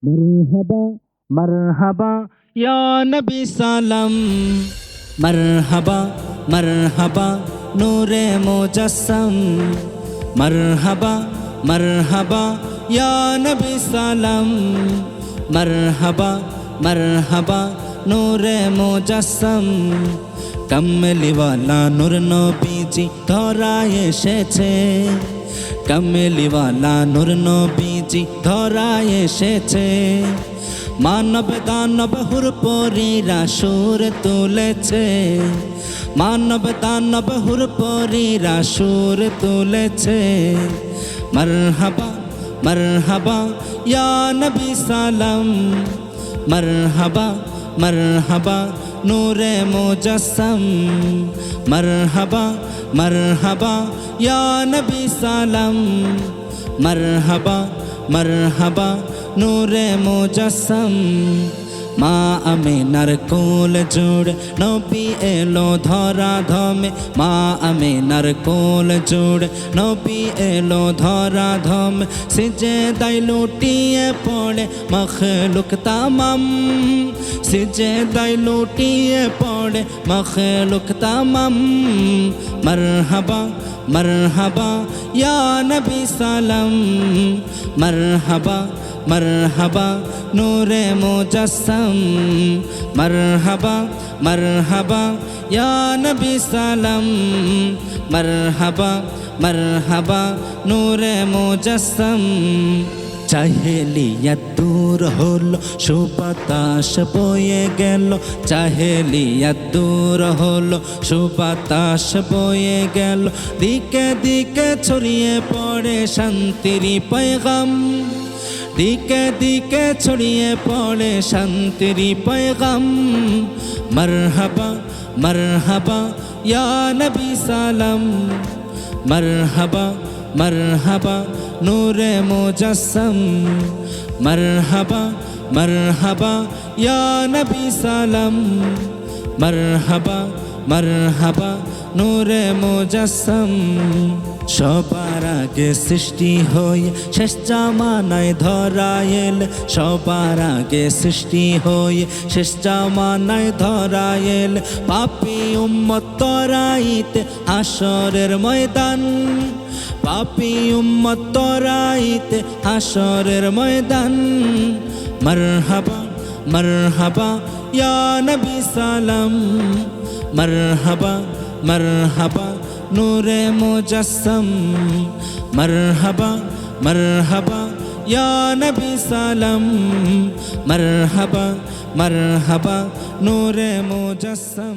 मरहबा मरहबा या नबी सलाम। मरहबा मरहबा नूरे मुजस्सम। मरहबा मरहबा या नबी सलाम। मरहबा मरहबा नूरे मुजस्सम। कमली वाला नूर नबीजी धराय एसेছে। कमली वाला नूर नबीजी धराय एसेছে। मानव दानव হুরপরীরা সুর তুলেছে। मानव दानव হুরপরীরা সুর তুলেছে। मरहबा मरहबा या नबी सलाम। मरहबा मरहबा नूरे मुजस्सम। मरहबा मरहबा या नबी सलाम। मरहबा मरहबा नूरे मुजस्सम। মা আমিনার কোল জুড়ে নবী এলো ধরা ধমে। মা আমিনার কোল জুড়ে নবী এলো ধরা ধমে। সিজদায় লুটিয়ে পড়ে মখলুক তামাম। সিজদায় লুটিয়ে পড়ে মখলুক তামাম। মরহবা मरहबा या नबी सलाम। मरहबा मरहबा नूरे मुजस्सम। मरहबा मरहबा या नबी सलाम। मरहबा मरहबा नूरे मुजस्सम। চাহেলিয়াত দূর হলো সুবাতাস বয়ে গেল। চাহেলিয়াত দূর হলো সুবাতাস বয়ে গেল। দিকে দিকে ছড়িয়ে পড়ে শান্তির পয়গাম। দিকে দিকে ছড়িয়ে পড়ে শান্তির পয়গাম। মরহবা মরহবা ইয়া নবী সালাম। मरहबा मरहबा नूरे मुजस्सम। मरहबा मरहबा या नबी सलाम। मरहबा मरहबा नूरे मुजस्सम। সবার আগে সৃষ্টি হয়ে শেষ জামানায় ধরা এলে। সবার আগে সৃষ্টি হয়ে শেষ জামানায় ধরা এলে। পাপী উম্মত তরাইতে হাসরের ময়দান। পাপী উম্মত তরাইতে হাসরের ময়দান। মরহবা মরহবা ইয়া নবী সালাম। মরহবা मरहबा नूरे मुजस्सम। मरहबा मरहबा या नबी सलाम। मरहबा मरहबा नूरे मुजस्सम।